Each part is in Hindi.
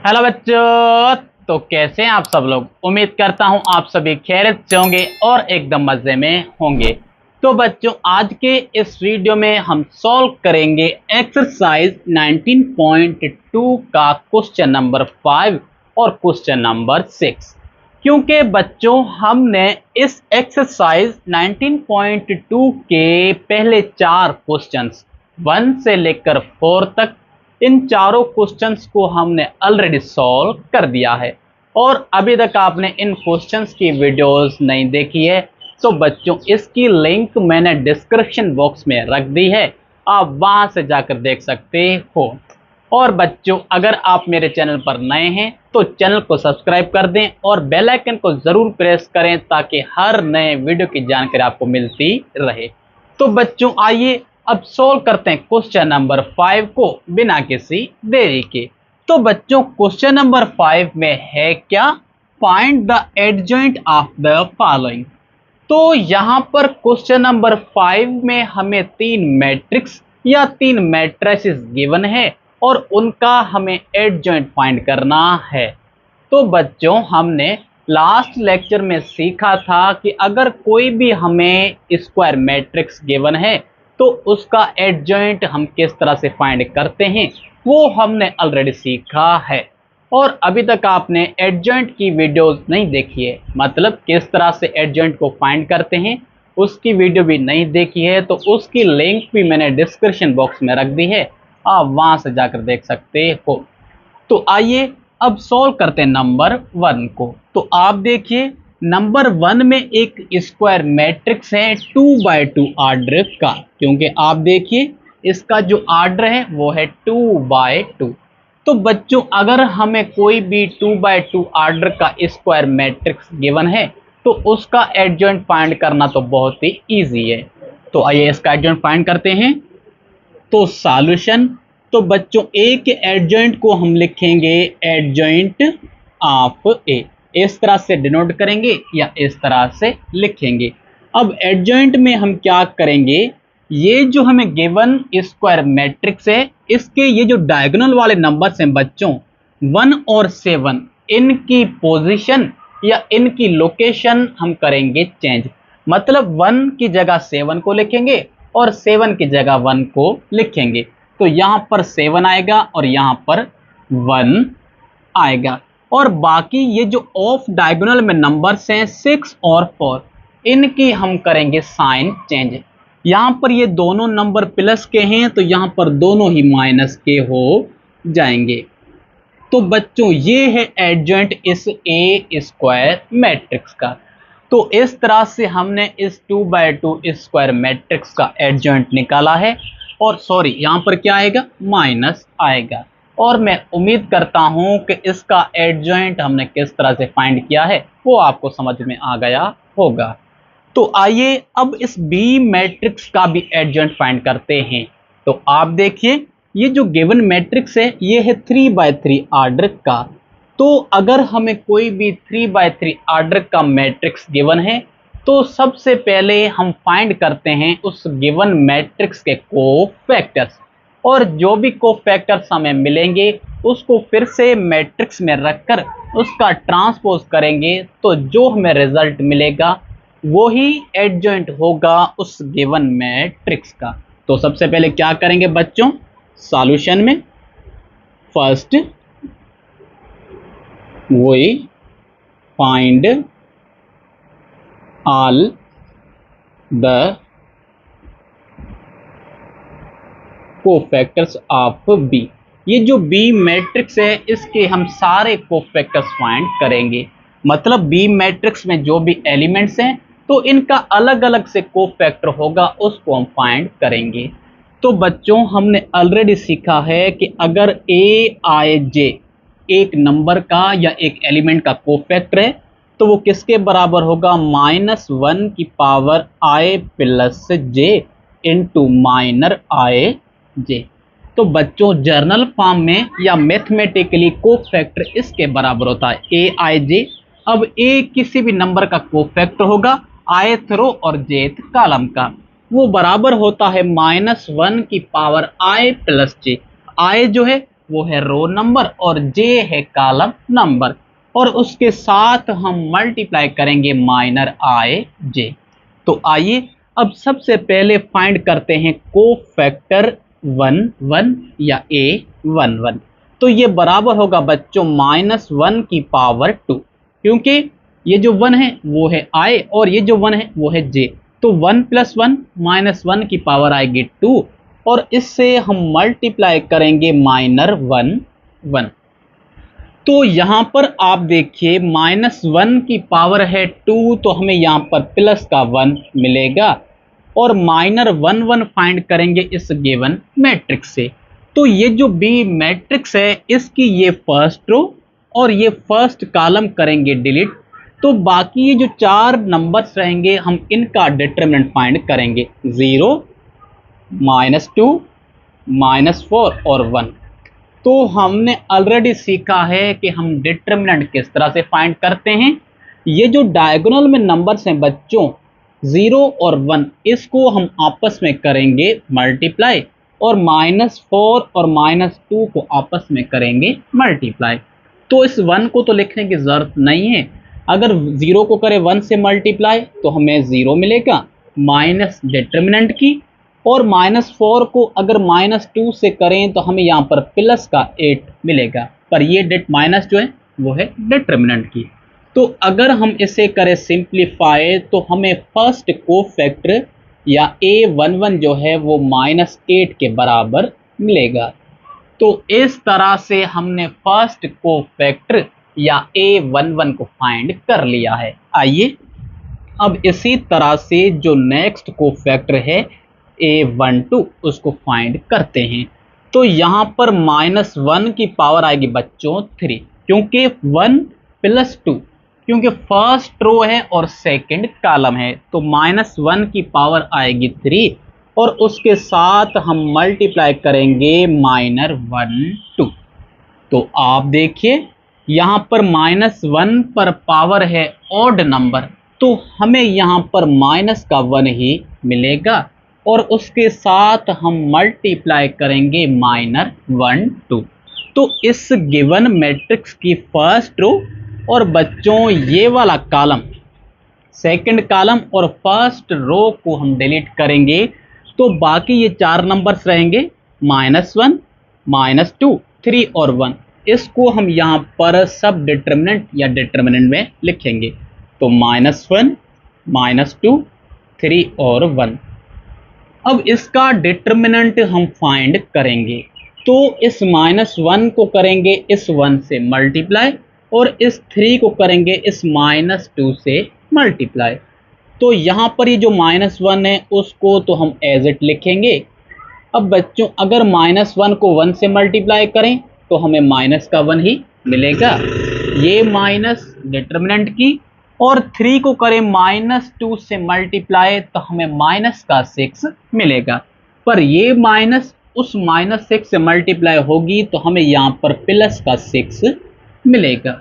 हेलो बच्चों। तो कैसे हैं आप सब लोग। उम्मीद करता हूं आप सभी खैरियत से होंगे और एकदम मजे में होंगे। तो बच्चों, आज के इस वीडियो में हम सॉल्व करेंगे एक्सरसाइज 19.2 का क्वेश्चन नंबर 5 और क्वेश्चन नंबर 6। क्योंकि बच्चों, हमने इस एक्सरसाइज 19.2 के पहले 4 क्वेश्चंस 1 से लेकर 4 तक, इन चारों क्वेश्चंस को हमने ऑलरेडी सॉल्व कर दिया है। और अभी तक आपने इन क्वेश्चंस की वीडियोस नहीं देखी है तो बच्चों, इसकी लिंक मैंने डिस्क्रिप्शन बॉक्स में रख दी है, आप वहां से जाकर देख सकते हो। और बच्चों, अगर आप मेरे चैनल पर नए हैं तो चैनल को सब्सक्राइब कर दें और बेल आइकन को जरूर प्रेस करें ताकि हर नए वीडियो की जानकारी आपको मिलती रहे। तो बच्चों, आइए अब सोल्व करते हैं क्वेश्चन नंबर 5 को बिना किसी देरी के। तो बच्चों, क्वेश्चन नंबर 5 में है क्या, find the adjoint of the following. तो यहां पर क्वेश्चन नंबर 5 में हमें 3 मैट्रिक्स या 3 मैट्रिसेस गिवन है और उनका हमें एडजॉइंट फाइंड करना है। तो बच्चों, हमने लास्ट लेक्चर में सीखा था कि अगर कोई भी हमें स्क्वायर मैट्रिक्स गिवन है तो उसका एडजॉइंट हम किस तरह से फाइंड करते हैं वो हमने ऑलरेडी सीखा है। और अभी तक आपने एडजॉइंट की वीडियोस नहीं देखी है, मतलब किस तरह से एडजॉइंट को फाइंड करते हैं उसकी वीडियो भी नहीं देखी है, तो उसकी लिंक भी मैंने डिस्क्रिप्शन बॉक्स में रख दी है, आप वहां से जाकर देख सकते हो। तो आइए अब सॉल्व करते हैं नंबर 1 को। तो आप देखिए, नंबर 1 में एक स्क्वायर मैट्रिक्स है 2 बाय 2 आर्डर का, क्योंकि आप देखिए इसका जो आर्डर है वो है 2 बाय 2। तो बच्चों, अगर हमें कोई भी 2 बाय 2 आर्डर का स्क्वायर मैट्रिक्स गिवन है तो उसका एडजॉइंट फाइंड करना तो बहुत ही इजी है। तो आइए इसका एडजॉइंट फाइंड करते हैं। तो सॉल्यूशन, तो बच्चों ए के एडजॉइंट को हम लिखेंगे एडजॉइंट ऑफ ए, इस तरह से डिनोट करेंगे या इस तरह से लिखेंगे। अब एडजॉइंट में हम क्या करेंगे, ये जो हमें गिवन स्क्वायर मैट्रिक्स है इसके ये जो डायगोनल वाले नंबर्स हैं बच्चों 1 और 7, इनकी पोजीशन या इनकी लोकेशन हम करेंगे चेंज। मतलब 1 की जगह 7 को लिखेंगे और 7 की जगह 1 को लिखेंगे। तो यहां पर 7 आएगा और यहां पर 1 आएगा। और बाकी ये जो ऑफ डायगोनल में नंबर्स हैं 6 और 4, इनकी हम करेंगे साइन चेंज। यहां पर ये दोनों नंबर प्लस के हैं तो यहां पर दोनों ही माइनस के हो जाएंगे। तो बच्चों, ये है एडजॉइंट इस ए स्क्वायर मैट्रिक्स का। तो इस तरह से हमने इस 2 बाय 2 स्क्वायर मैट्रिक्स का एडजॉइंट निकाला है। और सॉरी, यहां पर क्या आएगा, माइनस आएगा। और मैं उम्मीद करता हूं कि इसका एडजॉइंट हमने किस तरह से फाइंड किया है वो आपको समझ में आ गया होगा। तो आइए अब इस बी मैट्रिक्स का भी एडजॉइंट फाइंड करते हैं। तो आप देखिए, ये जो गिवन मैट्रिक्स है ये है 3 बाय 3 आर्डर का। तो अगर हमें कोई भी 3 बाय 3 आर्डर का मैट्रिक्स गिवन है तो सबसे पहले हम फाइंड करते हैं उस गिवन मैट्रिक्स के कोफैक्टर्स, और जो भी कोफैक्टर्स हमें मिलेंगे उसको फिर से मैट्रिक्स में रखकर उसका ट्रांसपोज करेंगे तो जो हमें रिजल्ट मिलेगा वो ही एडजॉइंट होगा उस गिवन मैट्रिक्स का। तो सबसे पहले क्या करेंगे बच्चों, सॉल्यूशन में first we find all the cofactors of B. ये जो बी मैट्रिक्स है इसके हम सारे कोफैक्टर्स फाइंड करेंगे। मतलब बी मैट्रिक्स में जो भी एलिमेंट्स हैं तो इनका अलग अलग से कोफैक्टर होगा, उसको हम फाइंड करेंगे। तो बच्चों, हमने ऑलरेडी सीखा है कि अगर ए आई जे एक नंबर का या एक एलिमेंट का कोफैक्टर है तो वो किसके बराबर होगा, -1 की पावर आई प्लस जे इंटू माइनर आई जे। तो बच्चों, जर्नल फॉर्म में या मैथमेटिकली कोफैक्टर इसके बराबर होता है ए आई जे। अब ए किसी भी नंबर का कोफैक्टर होगा ith रो और jth कॉलम का, वो बराबर होता है -1 की power i plus J. i जो है वो है रो नंबर और जे है कॉलम नंबर, और उसके साथ हम मल्टीप्लाई करेंगे माइनर आई जे। तो आइए अब सबसे पहले फाइंड करते हैं कोफैक्टर 1 1 या ए 1 1। तो ये बराबर होगा बच्चों -1 की पावर 2, क्योंकि ये जो 1 है वो है आई और ये जो 1 है वो है जे। तो 1 + 1 -1 की पावर आएगी 2, और इससे हम मल्टीप्लाई करेंगे माइनर 1 1। तो यहां पर आप देखिए -1 की पावर है 2, तो हमें यहां पर प्लस का 1 मिलेगा, और माइनर 1 1 फाइंड करेंगे इस गिवन मैट्रिक्स से। तो ये जो बी मैट्रिक्स है इसकी ये फर्स्ट रो और ये फर्स्ट कॉलम करेंगे डिलीट। तो बाकी ये जो 4 नंबर्स रहेंगे हम इनका डिटरमिनेंट फाइंड करेंगे, 0 -2 -4 और 1। तो हमने ऑलरेडी सीखा है कि हम डिटरमिनेंट किस तरह से फाइंड करते हैं। ये जो डायगोनल में नंबर्स हैं बच्चों 0 और 1, इसको हम आपस में करेंगे मल्टीप्लाई, और -4 और -2 को आपस में करेंगे मल्टीप्लाई। तो इस 1 को तो लिखने की जरूरत नहीं है, अगर 0 को करें 1 से मल्टीप्लाई तो हमें 0 मिलेगा माइनस डिटरमिनेंट की, और -4 को अगर -2 से करें तो हमें यहाँ पर प्लस का 8 मिलेगा, पर ये माइनस जो है वो है डिटरमिनेंट की। तो अगर हम इसे करें सिंप्लीफाई तो हमें फर्स्ट कोफैक्टर या a11 जो है वो -8 के बराबर मिलेगा। तो इस तरह से हमने फर्स्ट कोफैक्टर या a11 को फाइंड कर लिया है। आइए अब इसी तरह से जो नेक्स्ट कोफैक्टर है a12 उसको फाइंड करते हैं। तो यहाँ पर -1 की पावर आएगी बच्चों 3, क्योंकि 1 + 2, क्योंकि फर्स्ट रो है और सेकंड कॉलम है, तो -1 की पावर आएगी 3, और उसके साथ हम मल्टीप्लाई करेंगे माइनर 1 2। तो आप देखिए यहाँ पर -1 पर पावर है ऑड नंबर, तो हमें यहाँ पर माइनस का 1 ही मिलेगा, और उसके साथ हम मल्टीप्लाई करेंगे माइनर 1 2। तो इस गिवन मैट्रिक्स की फर्स्ट रो और बच्चों ये वाला कॉलम सेकंड कॉलम और फर्स्ट रो को हम डिलीट करेंगे, तो बाकी ये 4 नंबर्स रहेंगे -1 -2 3 और 1। इसको हम यहाँ पर सब डिटरमिनेंट या डिटरमिनेंट में लिखेंगे, तो -1 -2 3 और 1। अब इसका डिटरमिनेंट हम फाइंड करेंगे, तो इस -1 को करेंगे इस 1 से मल्टीप्लाई, और इस 3 को करेंगे इस -2 से मल्टीप्लाई। तो यहाँ पर ये जो -1 है उसको तो हम एज इट लिखेंगे। अब बच्चों अगर -1 को 1 से मल्टीप्लाई करें तो हमें माइनस का 1 ही मिलेगा, ये माइनस डिटरमिनेंट की, और 3 को करें -2 से मल्टीप्लाई तो हमें माइनस का 6 मिलेगा, पर ये माइनस उस -6 से मल्टीप्लाई होगी तो हमें यहाँ पर प्लस का 6 मिलेगा।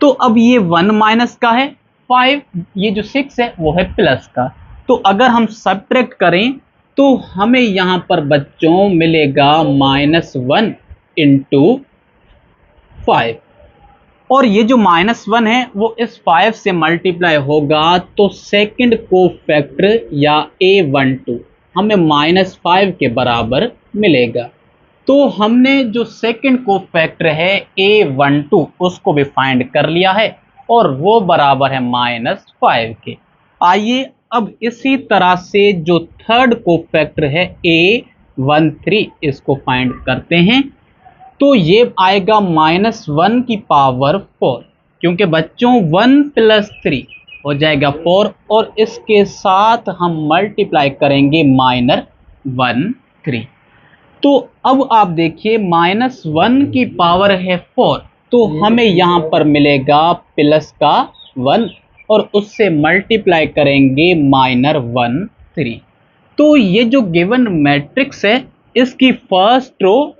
तो अब ये 1 माइनस का है 5, ये जो 6 है वो है प्लस का। तो अगर हम सब्ट्रैक्ट करें तो हमें यहाँ पर बच्चों मिलेगा -1 × 5, और ये जो -1 है वो इस 5 से मल्टीप्लाई होगा, तो सेकंड कोफैक्टर या a12 हमें -5 के बराबर मिलेगा। तो हमने जो सेकंड कोफैक्टर है a12 उसको भी फाइंड कर लिया है, और वो बराबर है -5 के। आइए अब इसी तरह से जो थर्ड कोफैक्टर है a13 इसको फाइंड करते हैं। तो ये आएगा -1 की पावर 4, क्योंकि बच्चों 1 + 3 हो जाएगा 4, और इसके साथ हम मल्टीप्लाई करेंगे -1 3। तो अब आप देखिए -1 की पावर है 4, तो हमें यहाँ पर मिलेगा प्लस का 1, और उससे मल्टीप्लाई करेंगे -1 3। तो ये जो गिवन मैट्रिक्स है इसकी फर्स्ट रो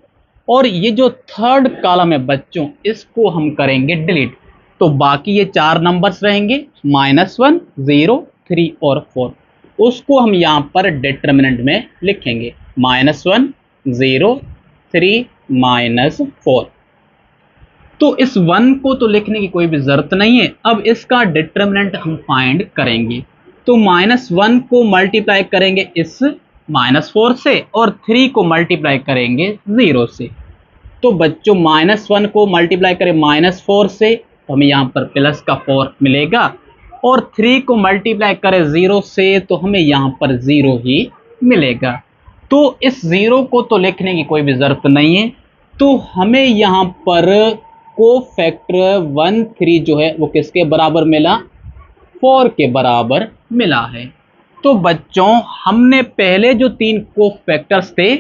और ये जो थर्ड कॉलम है बच्चों इसको हम करेंगे डिलीट, तो बाकी ये 4 नंबर्स रहेंगे -1 0 3 और 4, उसको हम यहाँ पर डिटरमिनेंट में लिखेंगे -1 0 3 -4। तो इस 1 को तो लिखने की कोई भी जरूरत नहीं है। अब इसका डिटरमिनेंट हम फाइंड करेंगे। तो -1 को मल्टीप्लाई करेंगे इस -4 से और 3 को मल्टीप्लाई करेंगे 0 से। तो बच्चों -1 को मल्टीप्लाई करें -4 से तो हमें यहाँ पर प्लस का 4 मिलेगा और 3 को मल्टीप्लाई करें 0 से तो हमें यहाँ पर 0 ही मिलेगा। तो इस 0 को तो लिखने की कोई भी जरूरत नहीं है। तो हमें यहाँ पर कोफैक्टर 1 3 जो है वो किसके बराबर मिला, 4 के बराबर मिला है। तो बच्चों हमने पहले जो 3 कोफैक्टर्स थे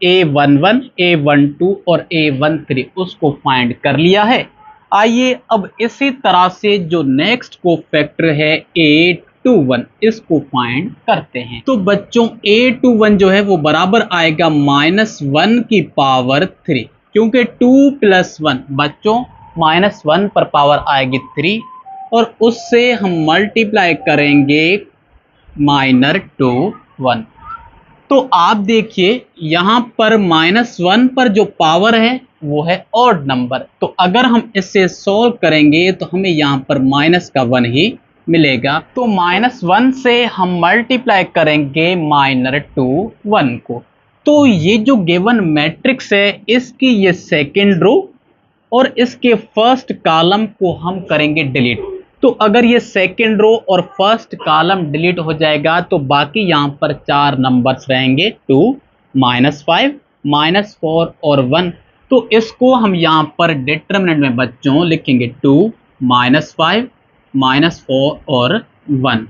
A11, A12 और A13 उसको फाइंड कर लिया है। आइए अब इसी तरह से जो नेक्स्ट कोफैक्टर है A21 इसको फाइंड करते हैं। तो बच्चों A21 जो है वो बराबर आएगा -1 की पावर 3, क्योंकि 2 + 1 बच्चों -1 पर पावर आएगी 3 और उससे हम मल्टीप्लाई करेंगे -2 1। तो आप देखिए यहाँ पर -1 पर जो पावर है वो है ऑड नंबर। तो अगर हम इससे सॉल्व करेंगे तो हमें यहाँ पर -1 ही मिलेगा। तो -1 से हम मल्टीप्लाई करेंगे -2 1 को। तो ये जो गिवन मैट्रिक्स है इसकी ये सेकेंड रो और इसके फर्स्ट कॉलम को हम करेंगे डिलीट। तो अगर ये सेकेंड रो और फर्स्ट कॉलम डिलीट हो जाएगा तो बाकी यहाँ पर 4 नंबर्स रहेंगे 2 -5 -4 और 1। तो इसको हम यहाँ पर डिटरमिनेंट में बच्चों लिखेंगे 2 -5 -4 और 1।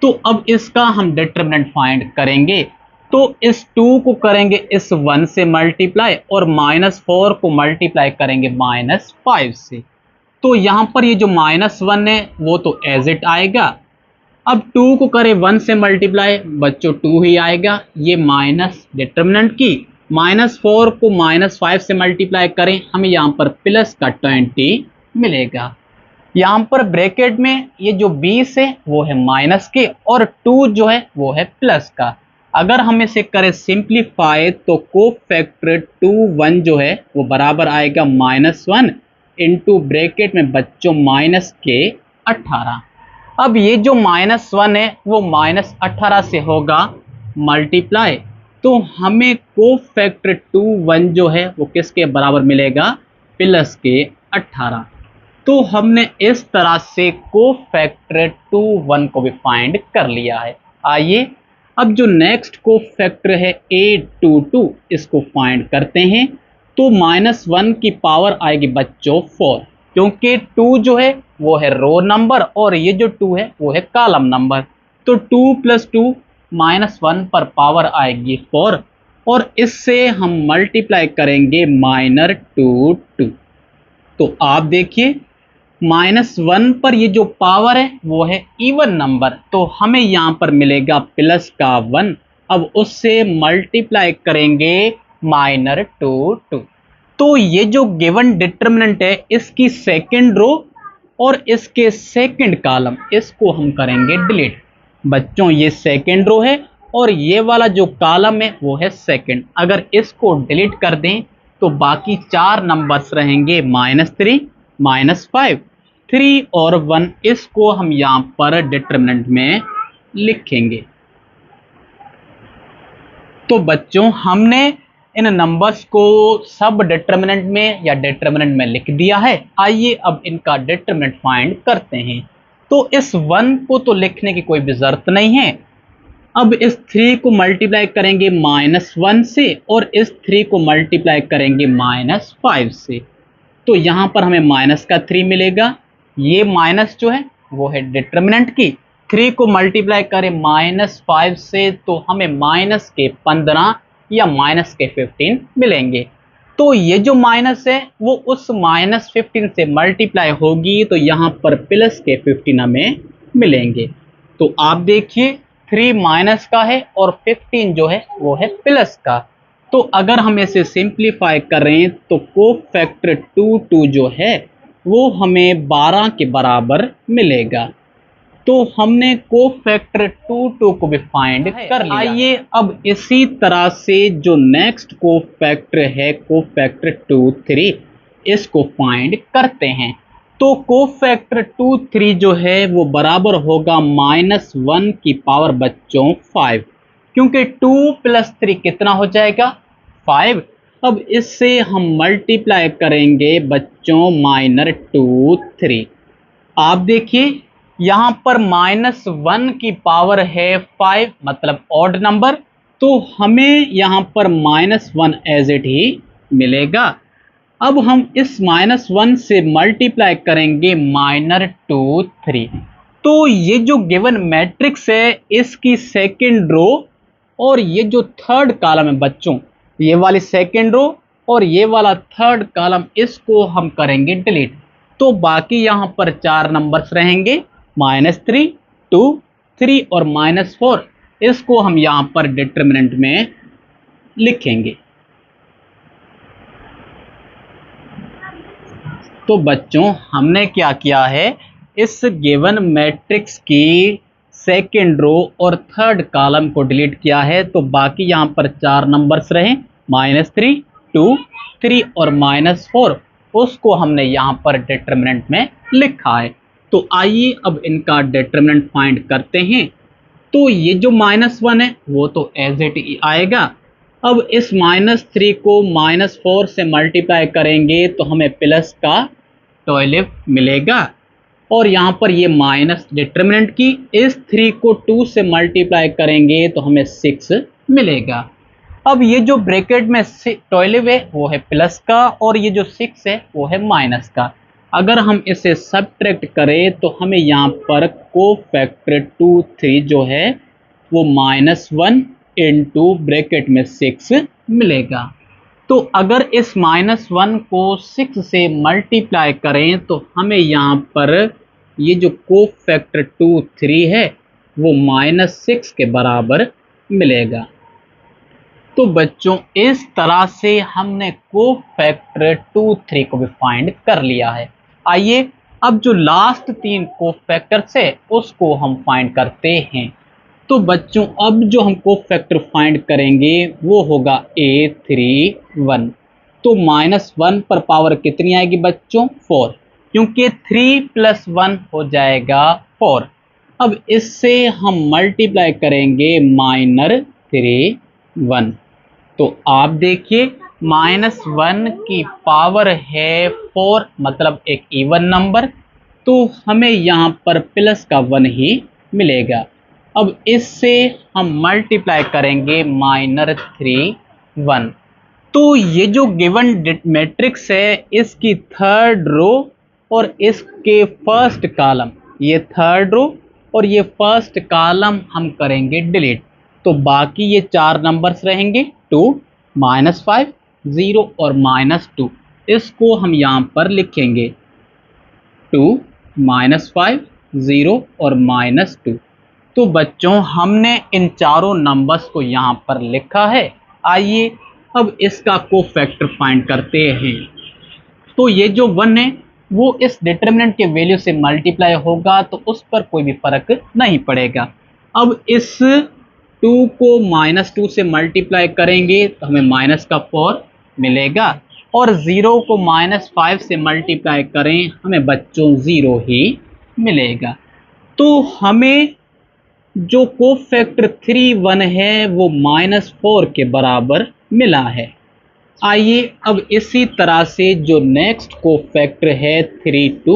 तो अब इसका हम डिटरमिनेंट फाइंड करेंगे। तो इस 2 को करेंगे इस 1 से मल्टीप्लाई और -4 को मल्टीप्लाई करेंगे -5 से। तो यहाँ पर ये जो -1 है वो तो एज इट आएगा। अब 2 को करें 1 से मल्टीप्लाई बच्चों 2 ही आएगा, ये माइनस डिटरमिनेंट की। -4 को -5 से मल्टीप्लाई करें हमें यहाँ पर प्लस का 20 मिलेगा। यहाँ पर ब्रैकेट में ये जो 20 है वो है माइनस के और 2 जो है वो है प्लस का। अगर हम इसे करें सिंप्लीफाई तो कोफैक्टर 2 1 जो है वो बराबर आएगा -1 इंटू ब्रैकेट में बच्चों माइनस के 18। अब ये जो -1 है वो -18 से होगा मल्टीप्लाई, तो हमें कोफैक्टर 2 1 जो है वो किसके बराबर मिलेगा, प्लस के 18। तो हमने इस तरह से कोफैक्टर 2 1 को भी फाइंड कर लिया है। आइए अब जो नेक्स्ट कोफैक्टर है A22 इसको फाइंड करते हैं। तो -1 की पावर आएगी बच्चों 4, क्योंकि 2 जो है वो है रो नंबर और ये जो 2 है वो है कॉलम नंबर। तो 2 + 2 -1 पर पावर आएगी 4 और इससे हम मल्टीप्लाई करेंगे -2 2। तो आप देखिए -1 पर ये जो पावर है वो है इवन नंबर, तो हमें यहाँ पर मिलेगा प्लस का 1। अब उससे मल्टीप्लाई करेंगे -2 2। तो ये जो गिवन डिटरमिनेंट है इसकी सेकंड रो और इसके सेकंड कॉलम इसको हम करेंगे डिलीट। बच्चों ये सेकंड रो है और ये वाला जो कॉलम है वो है सेकंड। अगर इसको डिलीट कर दें तो बाकी 4 नंबर्स रहेंगे -3 -5 3 और 1। इसको हम यहाँ पर डिटरमिनेंट में लिखेंगे। तो बच्चों हमने इन नंबर्स को सब डिटरमिनेंट में या डिटरमिनेंट में लिख दिया है। आइए अब इनका डिटरमिनेंट फाइंड करते हैं। तो इस 1 को तो लिखने की कोई भी जरूरत नहीं है। अब इस 3 को मल्टीप्लाई करेंगे -1 से और इस 3 को मल्टीप्लाई करेंगे -5 से। तो यहाँ पर हमें माइनस का 3 मिलेगा। ये माइनस जो है वो है डिटरमिनेंट की। 3 को मल्टीप्लाई करें -5 से तो हमें माइनस के 15 या माइनस के 15 मिलेंगे। तो ये जो माइनस है वो उस -15 से मल्टीप्लाई होगी, तो यहाँ पर प्लस के 15 हमें मिलेंगे। तो आप देखिए 3 माइनस का है और 15 जो है वो है प्लस का। तो अगर हम इसे सिंप्लीफाई करें तो कोफैक्टर 2 2 जो है वो हमें 12 के बराबर मिलेगा। तो हमने कोफैक्टर 2 को भी फाइंड कर लिया। आइए अब इसी तरह से जो नेक्स्ट कोफैक्टर है कोफैक्टर 2 3 इसको फाइंड करते हैं। तो कोफैक्टर 2 3 जो है वो बराबर होगा -1 की पावर बच्चों 5, क्योंकि 2 + 3 कितना हो जाएगा 5। अब इससे हम मल्टीप्लाई करेंगे बच्चों -2 3। आप देखिए यहां पर -1 की पावर है 5 मतलब ऑड नंबर, तो हमें यहां पर -1 एज इट ही मिलेगा। अब हम इस -1 से मल्टीप्लाई करेंगे -2 3। तो ये जो गिवन मैट्रिक्स है इसकी सेकंड रो और ये जो थर्ड कॉलम है बच्चों, ये वाली सेकंड रो और ये वाला थर्ड कॉलम, इसको हम करेंगे डिलीट। तो बाकी यहां पर 4 नंबर्स रहेंगे -3 2 3 और -4। इसको हम यहां पर डिटरमिनेंट में लिखेंगे। तो बच्चों हमने क्या किया है, इस गिवन मैट्रिक्स की सेकेंड रो और थर्ड कॉलम को डिलीट किया है। तो बाकी यहां पर 4 नंबर्स रहे -3 2 3 और -4, उसको हमने यहां पर डिटरमिनेंट में लिखा है। तो आइए अब इनका डिटरमिनेंट फाइंड करते हैं। तो ये जो -1 है वो तो एज इट आएगा। अब इस -3 को -4 से मल्टीप्लाई करेंगे तो हमें प्लस का 12 मिलेगा। और यहाँ पर ये माइनस डिटरमिनेंट की, इस 3 को 2 से मल्टीप्लाई करेंगे तो हमें 6 मिलेगा। अब ये जो ब्रैकेट में 12 है वो है प्लस का और ये जो 6 है वो है माइनस का। अगर हम इसे सब्ट्रैक्ट करें तो हमें यहाँ पर कोफैक्टर 2 3 जो है वो -1 इंटू ब्रैकेट में 6 मिलेगा। तो अगर इस -1 को 6 से मल्टीप्लाई करें तो हमें यहाँ पर ये जो कोफैक्टर 2 3 है वो -6 के बराबर मिलेगा। तो बच्चों इस तरह से हमने कोफैक्टर 2 3 को भी फाइंड कर लिया है। आइए अब जो लास्ट 3 कोफैक्टर्स है उसको हम फाइंड करते हैं। तो बच्चों अब जो हम कोफैक्टर फाइंड करेंगे वो होगा A31। तो -1 पर पावर कितनी आएगी बच्चों 4, क्योंकि 3 + 1 हो जाएगा 4। अब इससे हम मल्टीप्लाई करेंगे -3 1। तो आप देखिए -1 की पावर है 4 मतलब एक इवन नंबर, तो हमें यहाँ पर प्लस का 1 ही मिलेगा। अब इससे हम मल्टीप्लाई करेंगे -3 1। तो ये जो गिवन मैट्रिक्स है इसकी थर्ड रो और इसके फर्स्ट कॉलम, ये थर्ड रो और ये फर्स्ट कॉलम हम करेंगे डिलीट। तो बाकी ये 4 नंबर्स रहेंगे 2 -5 0 और -2। इसको हम यहाँ पर लिखेंगे 2 -5 0 और -2। तो बच्चों हमने इन चारों नंबर्स को यहाँ पर लिखा है। आइए अब इसका कोफैक्टर फाइंड करते हैं। तो ये जो 1 है वो इस डिटरमिनेंट के वैल्यू से मल्टीप्लाई होगा तो उस पर कोई भी फर्क नहीं पड़ेगा। अब इस 2 को -2 से मल्टीप्लाई करेंगे तो हमें -4 मिलेगा और 0 को -5 से मल्टीप्लाई करें हमें बच्चों 0 ही मिलेगा। तो हमें जो कोफैक्टर 3 1 है वो -4 के बराबर मिला है। आइए अब इसी तरह से जो नेक्स्ट कोफैक्टर है 3 2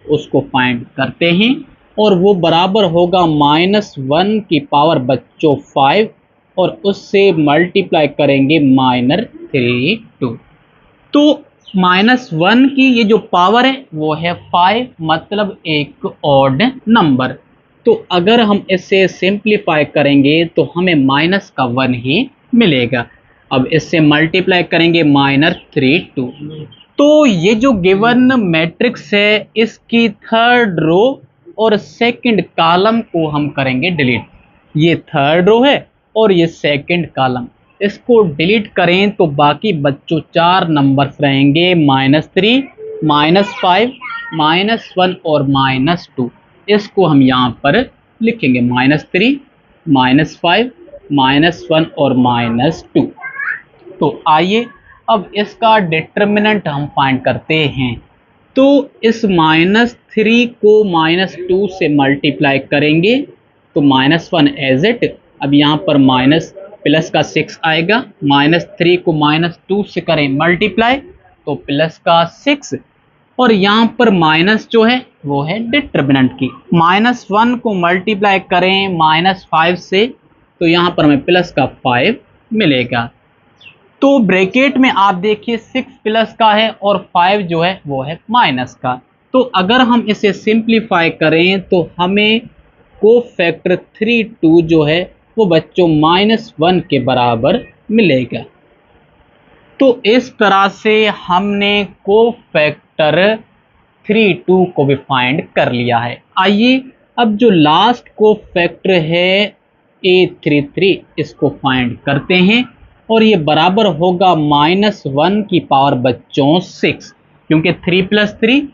उसको फाइंड करते हैं और वो बराबर होगा -1 की पावर बच्चों 5 और उससे मल्टीप्लाई करेंगे -3 2। तो -1 की ये जो पावर है वो है 5 मतलब एक ऑड नंबर। तो अगर हम इसे सिंप्लीफाई करेंगे तो हमें माइनस का 1 ही मिलेगा। अब इससे मल्टीप्लाई करेंगे -3 2। तो ये जो गिवन मैट्रिक्स है इसकी थर्ड रो और सेकंड कॉलम को हम करेंगे डिलीट। ये थर्ड रो है और ये सेकंड कॉलम, इसको डिलीट करें तो बाकी बच्चों 4 नंबर्स रहेंगे -3 -5 -1 और -2। इसको हम यहाँ पर लिखेंगे -3, -5, -1 और -2। तो आइए अब इसका डिटर्मिनेंट हम फाइंड करते हैं। तो इस -3 को -2 से मल्टीप्लाई करेंगे तो -1 एज इट, अब यहाँ पर माइनस प्लस का 6 आएगा, -3 को -2 से करें मल्टीप्लाई तो प्लस का 6, और यहाँ पर माइनस जो है वो है डिटर्मिनेंट की। -1 को मल्टीप्लाई करें -5 से तो यहाँ पर हमें प्लस का 5 मिलेगा। तो ब्रैकेट में आप देखिए 6 प्लस का है और 5 जो है वो है माइनस का। तो अगर हम इसे सिंप्लीफाई करें तो हमें कोफैक्टर 32 जो है वो बच्चों -1 के बराबर मिलेगा। तो इस तरह से हमने कोफैक्टर 32 को भी फाइंड कर लिया है। आइए अब जो लास्ट कोफैक्टर है A33 इसको फाइंड करते हैं, और ये बराबर होगा -1 की पावर बच्चों 6, क्योंकि 3 + 3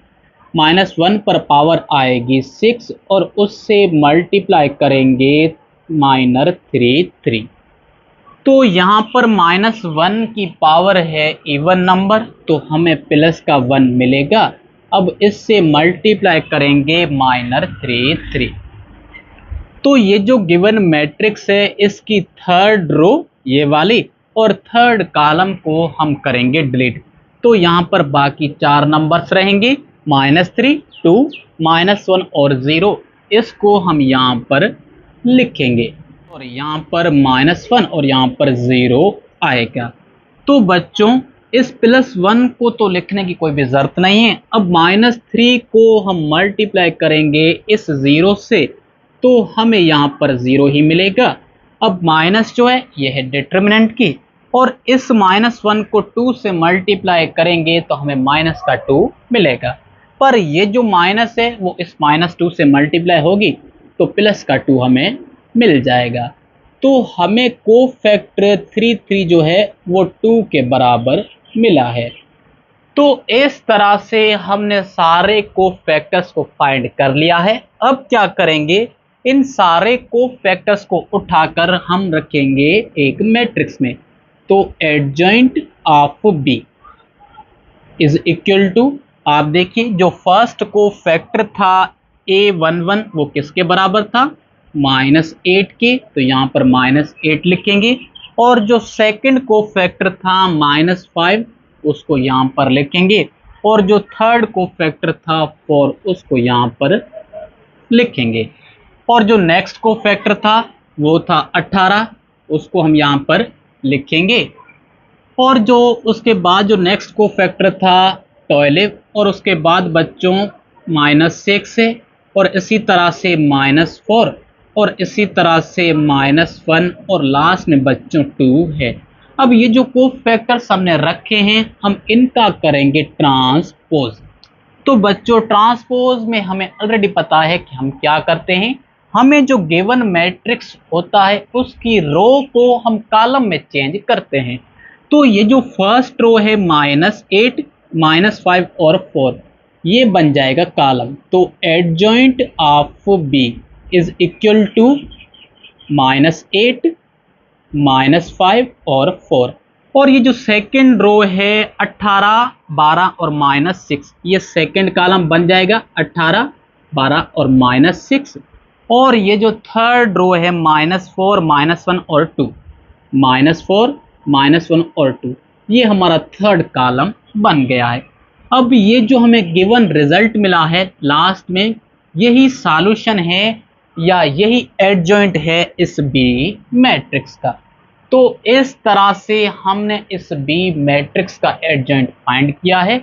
-1 पर पावर आएगी 6 और उससे मल्टीप्लाई करेंगे -33। तो यहाँ पर -1 की पावर है इवन नंबर, तो हमें प्लस का 1 मिलेगा। अब इससे मल्टीप्लाई करेंगे -33। तो ये जो गिवन मैट्रिक्स है इसकी थर्ड रो ये वाली और थर्ड कॉलम को हम करेंगे डिलीट। तो यहाँ पर बाकी 4 नंबर्स रहेंगे -3, 2, -1 और 0। इसको हम यहाँ पर लिखेंगे और यहाँ पर -1 और यहाँ पर 0 आएगा। तो बच्चों इस +1 को तो लिखने की कोई भी ज़रूरत नहीं है। अब -3 को हम मल्टीप्लाई करेंगे इस 0 से तो हमें यहाँ पर 0 ही मिलेगा। अब माइनस जो है ये है डिटर्मिनेंट की, और इस -1 को 2 से मल्टीप्लाई करेंगे तो हमें -2 मिलेगा। पर ये जो माइनस है वो इस -2 से मल्टीप्लाई होगी तो +2 हमें मिल जाएगा। तो हमें कोफैक्टर 33 जो है वो 2 के बराबर मिला है। तो इस तरह से हमने सारे कोफैक्टर्स को फाइंड कर लिया है। अब क्या करेंगे, इन सारे कोफैक्टर्स को उठाकर हम रखेंगे एक मैट्रिक्स में। तो adjoint of B is equal to, आप देखिए जो फर्स्ट कोफैक्टर था A11 वो किसके बराबर था, -8 के, तो यहाँ पर -8 लिखेंगे। और जो सेकंड कोफैक्टर था -5 उसको यहाँ पर लिखेंगे, और जो थर्ड कोफैक्टर था 4 उसको यहाँ पर लिखेंगे। और जो नेक्स्ट कोफैक्टर था वो था 18, उसको हम यहाँ पर लिखेंगे। और जो उसके बाद जो नेक्स्ट कोफैक्टर था 12, और उसके बाद बच्चों -6 है, और इसी तरह से -4, और इसी तरह से -1, और लास्ट में बच्चों 2 है। अब ये जो कोफैक्टर्स हमने रखे हैं हम इनका करेंगे ट्रांसपोज। तो बच्चों ट्रांसपोज में हमें ऑलरेडी पता है कि हम क्या करते हैं, हमें जो गिवन मैट्रिक्स होता है उसकी रो को हम कॉलम में चेंज करते हैं। तो ये जो फर्स्ट रो है -8, -5 और 4 ये बन जाएगा कॉलम। तो adjoint of B is equal to -8, -5 और 4। और ये जो सेकंड रो है 18, 12 और -6 ये सेकंड कॉलम बन जाएगा 18, 12 और -6। और ये जो थर्ड रो है -4, -1 और 2, -4, -1 और 2 ये हमारा थर्ड कॉलम बन गया है। अब ये जो हमें गिवन रिजल्ट मिला है लास्ट में यही सॉल्यूशन है या यही एडजॉइंट है इस B मैट्रिक्स का। तो इस तरह से हमने इस B मैट्रिक्स का एडजॉइंट फाइंड किया है,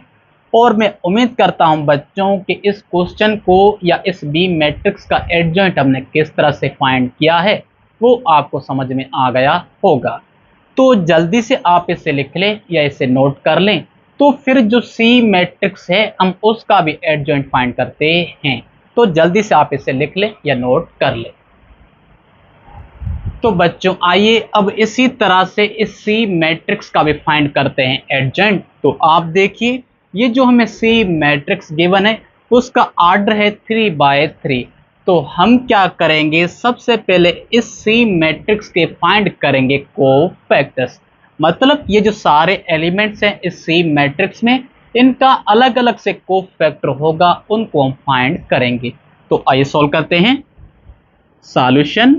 और मैं उम्मीद करता हूं बच्चों कि इस क्वेश्चन को या इस B मैट्रिक्स का एडजॉइंट हमने किस तरह से फाइंड किया है वो आपको समझ में आ गया होगा। तो जल्दी से आप इसे लिख लें या इसे नोट कर लें। तो फिर जो C मैट्रिक्स है हम उसका भी एडजॉइंट फाइंड करते हैं। तो जल्दी से आप इसे लिख लें या नोट कर लें। तो बच्चों आइए अब इसी तरह से इस C मैट्रिक्स का भी फाइंड करते हैं एडजॉइंट। तो आप देखिए ये जो हमें C मैट्रिक्स गिवन है उसका ऑर्डर है 3 बाय 3। तो हम क्या करेंगे, सबसे पहले इस सी मैट्रिक्स के फाइंड करेंगे कोफैक्टर्स। मतलब ये जो सारे एलिमेंट्स हैं इस सी मैट्रिक्स में, इनका अलग अलग से कोफैक्टर होगा, उनको हम फाइंड करेंगे। तो आइए सॉल्व करते हैं। Solution,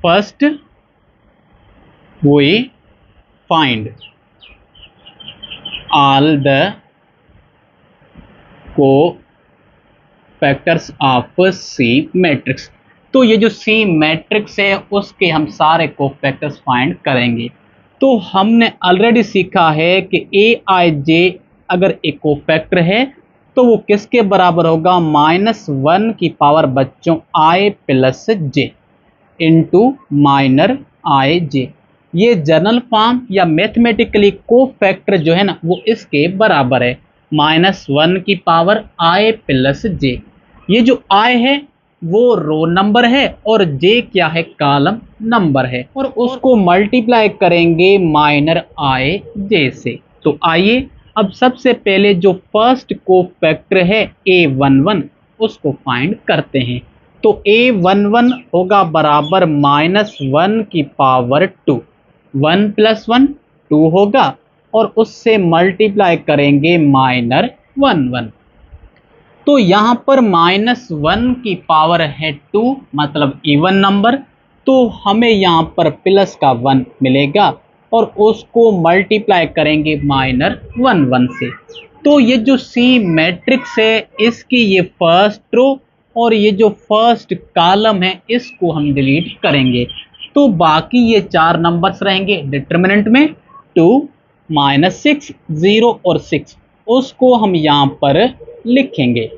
first we find all the cofactors of C matrix. तो ये जो सी मैट्रिक्स है उसके हम सारे कोफैक्टर्स फाइंड करेंगे। तो हमने ऑलरेडी सीखा है कि ए आई जे अगर एक कोफैक्टर है तो वो किसके बराबर होगा, -1 की पावर बच्चों आई प्लस जे इंटू माइनर आई जे। ये जनरल फॉर्म या मैथमेटिकली कोफैक्टर जो है ना वो इसके बराबर है, -1 की पावर आई प्लस जे। ये जो आई है वो रो नंबर है और जे क्या है, कॉलम नंबर है, और उसको मल्टीप्लाई करेंगे माइनर आई जे से। तो आइए अब सबसे पहले जो फर्स्ट कोफैक्टर है A11 उसको फाइंड करते हैं। तो A11 होगा बराबर -1 की पावर 2, 1 + 1 2 होगा, और उससे मल्टीप्लाई करेंगे माइनर 1 तो यहाँ पर -1 की पावर है 2 मतलब इवन नंबर, तो हमें यहाँ पर प्लस का 1 मिलेगा और उसको मल्टीप्लाई करेंगे माइनर 1 से। तो ये जो सी मैट्रिक्स है इसकी ये फर्स्ट रो और ये जो फर्स्ट कॉलम है इसको हम डिलीट करेंगे। तो बाकी ये 4 नंबर्स रहेंगे डिटरमिनेंट में, 2, -6, 0 और 6, उसको हम यहाँ पर लिखेंगे।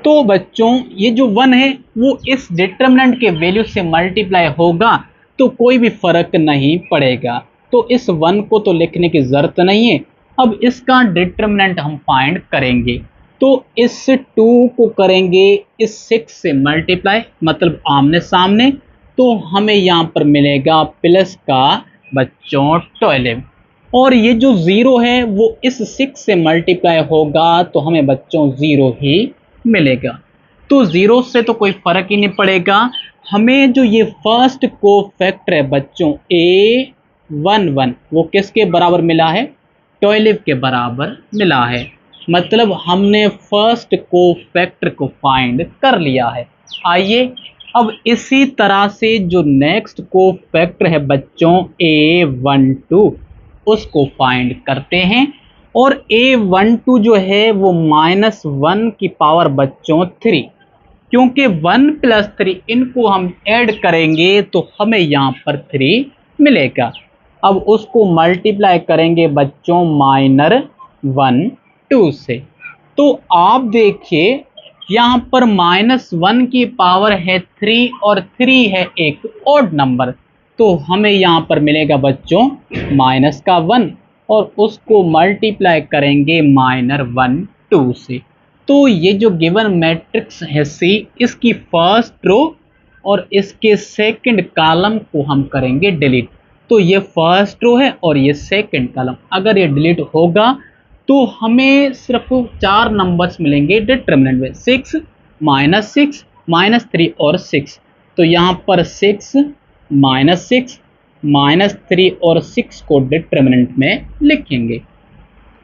तो बच्चों ये जो 1 है वो इस डिटरमिनेंट के वैल्यू से मल्टीप्लाई होगा तो कोई भी फर्क नहीं पड़ेगा, तो इस 1 को तो लिखने की जरूरत नहीं है। अब इसका डिटरमिनेंट हम फाइंड करेंगे। तो इस 2 को करेंगे इस 6 से मल्टीप्लाई, मतलब आमने सामने, तो हमें यहाँ पर मिलेगा प्लस का बच्चों 12, और ये जो 0 है वो इस 6 से मल्टीप्लाई होगा तो हमें बच्चों 0 ही मिलेगा। तो 0 से तो कोई फर्क ही नहीं पड़ेगा। हमें जो ये फर्स्ट कोफैक्टर है बच्चों A11 वो किसके बराबर मिला है, 12 के बराबर मिला है। मतलब हमने फर्स्ट कोफैक्टर को फाइंड कर लिया है। आइए अब इसी तरह से जो नेक्स्ट कोफैक्टर है बच्चों A12 उसको फाइंड करते हैं। और A12 जो है वो -1 की पावर बच्चों 3, क्योंकि 1 + 3 इनको हम ऐड करेंगे तो हमें यहाँ पर 3 मिलेगा। अब उसको मल्टीप्लाई करेंगे बच्चों -1 2 से। तो आप देखिए यहाँ पर -1 की पावर है 3 और 3 है एक ऑड नंबर, तो हमें यहाँ पर मिलेगा बच्चों -1 और उसको मल्टीप्लाई करेंगे -1 2 से। तो ये जो गिवन मैट्रिक्स है सी, इसकी फर्स्ट रो और इसके सेकंड कॉलम को हम करेंगे डिलीट। तो ये फर्स्ट रो है और ये सेकंड कॉलम, अगर ये डिलीट होगा तो हमें सिर्फ 4 नंबर्स मिलेंगे डिटरमिनेंट में, 6, -6, -3 और 6। तो यहाँ पर 6, -6, -3 और 6 को डिटरमिनेंट में लिखेंगे।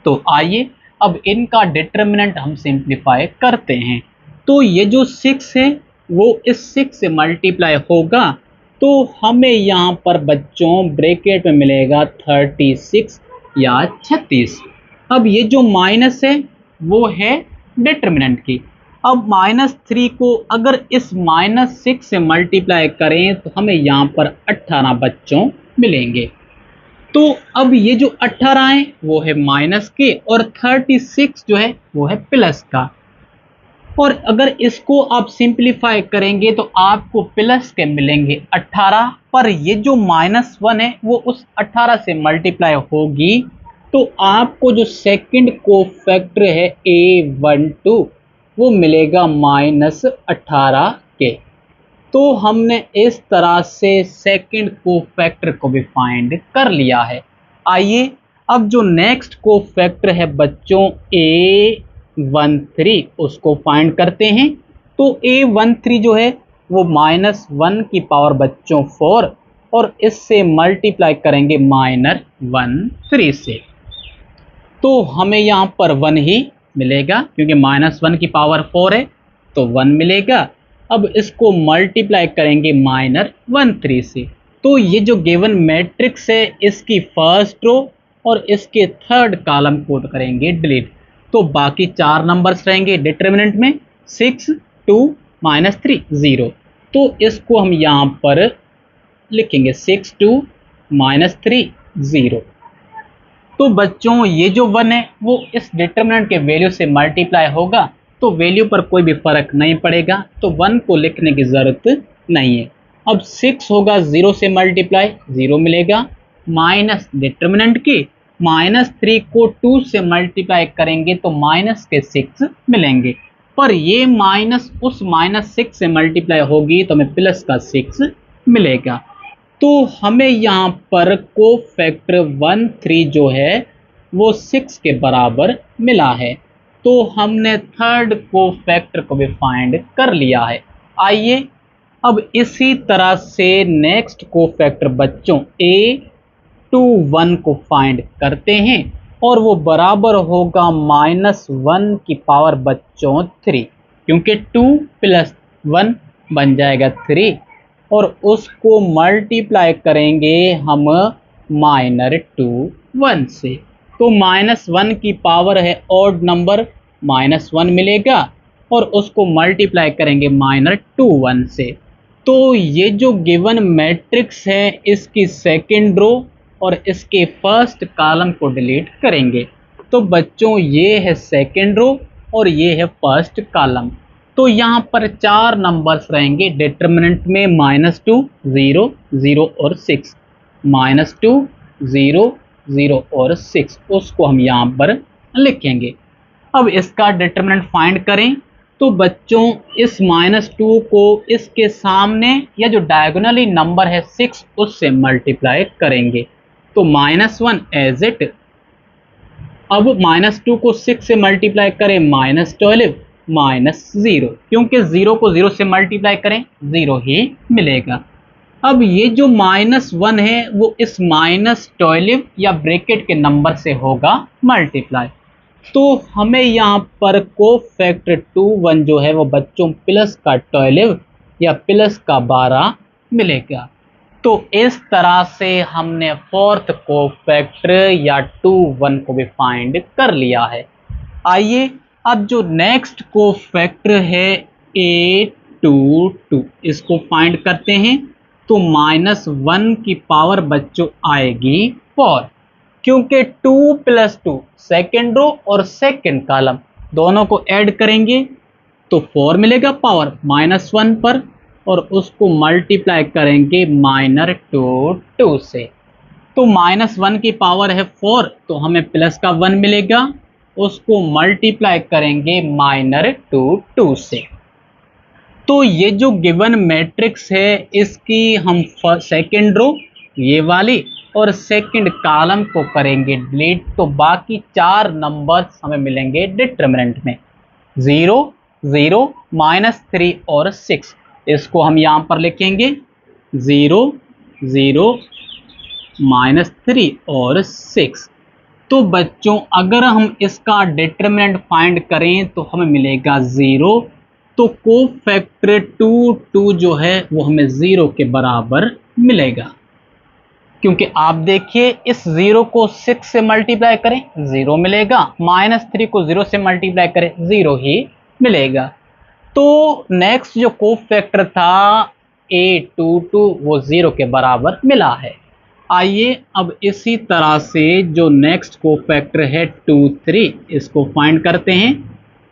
तो आइए अब इनका डिटरमिनेंट हम सिंप्लीफाई करते हैं। तो ये जो 6 है वो इस 6 से मल्टीप्लाई होगा तो हमें यहाँ पर बच्चों ब्रैकेट में मिलेगा 36 या 36। अब ये जो माइनस है वो है डिटरमिनेंट की। अब -3 को अगर इस -6 से मल्टीप्लाई करें तो हमें यहाँ पर 18 बच्चों मिलेंगे। तो अब ये जो 18 है वो है माइनस के और 36 जो है वो है प्लस का। और अगर इसको आप सिंप्लीफाई करेंगे तो आपको प्लस के मिलेंगे 18, पर ये जो -1 है वो उस 18 से मल्टीप्लाई होगी तो आपको जो सेकंड कोफैक्टर है A12 वो मिलेगा -18 के। तो हमने इस तरह से सेकंड कोफैक्टर को भी फाइंड कर लिया है। आइए अब जो नेक्स्ट कोफैक्टर है बच्चों A13 उसको फाइंड करते हैं। तो A13 जो है वो -1 की पावर बच्चों 4 और इससे मल्टीप्लाई करेंगे -13 से, तो हमें यहाँ पर 1 ही मिलेगा क्योंकि -1 की पावर 4 है तो 1 मिलेगा। अब इसको मल्टीप्लाई करेंगे -13 से, तो ये जो गिवन मैट्रिक्स है इसकी फर्स्ट रो और इसके थर्ड कॉलम को करेंगे डिलीट, तो बाकी 4 नंबर्स रहेंगे डिटर्मिनेंट में 6 2 -3 0, तो इसको हम यहाँ पर लिखेंगे 6 2 -3 0। तो बच्चों ये जो 1 है वो इस डिटर्मिनेंट के वैल्यू से मल्टीप्लाई होगा, तो वैल्यू पर कोई भी फर्क नहीं पड़ेगा, तो 1 को लिखने की जरूरत नहीं है। अब 6 होगा 0 से मल्टीप्लाई 0 मिलेगा, माइनस डिटर्मिनेंट की -3 को 2 से मल्टीप्लाई करेंगे तो माइनस के 6 मिलेंगे, पर ये माइनस उस -6 से मल्टीप्लाई होगी तो हमें प्लस का 6 मिलेगा। तो हमें यहाँ पर कोफैक्टर 13 जो है वो 6 के बराबर मिला है, तो हमने थर्ड कोफैक्टर को भी फाइंड कर लिया है। आइए अब इसी तरह से नेक्स्ट कोफैक्टर बच्चों A21 को फाइंड करते हैं, और वो बराबर होगा -1 की पावर बच्चों 3, क्योंकि 2 + 1 बन जाएगा 3, और उसको मल्टीप्लाई करेंगे हम -1 से, तो -1 की पावर है ऑड नंबर -1 मिलेगा, और उसको मल्टीप्लाई करेंगे -1 से, तो ये जो गिवन मैट्रिक्स है इसकी सेकेंड रो और इसके फर्स्ट कॉलम को डिलीट करेंगे, तो बच्चों ये है सेकेंड रो और ये है फर्स्ट कॉलम, तो यहाँ पर 4 नंबर्स रहेंगे डिटर्मिनेंट में -2 0 0 और 6, -2 0 0 और 6, उसको हम यहाँ पर लिखेंगे। अब इसका डिटर्मिनेंट फाइंड करें, तो बच्चों इस -2 को इसके सामने या जो डायगोनली नंबर है 6 उससे मल्टीप्लाई करेंगे, तो -1 एज इट। अब -2 को 6 से मल्टीप्लाई करें -12 -0, क्योंकि 0 को 0 से मल्टीप्लाई करें 0 ही मिलेगा। अब ये जो -1 है वो इस -12 या ब्रैकेट के नंबर से होगा मल्टीप्लाई, तो हमें यहाँ पर कोफैक्टर 21 जो है वो बच्चों प्लस का 12 या प्लस का 12 मिलेगा। तो इस तरह से हमने फोर्थ कोफैक्टर या 21 को भी फाइंड कर लिया है। आइए अब जो नेक्स्ट कोफैक्टर है A22, इसको फाइंड करते हैं, तो -1 की पावर बच्चों आएगी 4, क्योंकि 2 + 2 सेकेंड रो और सेकेंड कॉलम दोनों को ऐड करेंगे तो 4 मिलेगा पावर -1 पर, और उसको मल्टीप्लाई करेंगे -2 से, तो -1 की पावर है 4 तो हमें प्लस का 1 मिलेगा, उसको मल्टीप्लाई करेंगे -2 से। तो ये जो गिवन मैट्रिक्स है इसकी हम सेकेंड रो ये वाली और सेकंड कॉलम को करेंगे डिलीट, तो बाकी 4 नंबर्स हमें मिलेंगे डिटर्मिनेंट में 0 0 -3 और 6, इसको हम यहाँ पर लिखेंगे 0 0 -3 और 6। तो बच्चों अगर हम इसका डिटर्मिनेंट फाइंड करें तो हमें मिलेगा 0, तो कोफैक्टर 22 जो है वो हमें 0 के बराबर मिलेगा, क्योंकि आप देखिए इस 0 को 6 से मल्टीप्लाई करें 0 मिलेगा, -3 को 0 से मल्टीप्लाई करें 0 ही मिलेगा। तो नेक्स्ट जो कोफैक्टर था A22 वो 0 के बराबर मिला है। आइए अब इसी तरह से जो नेक्स्ट कोफैक्टर है 23, इसको फाइंड करते हैं,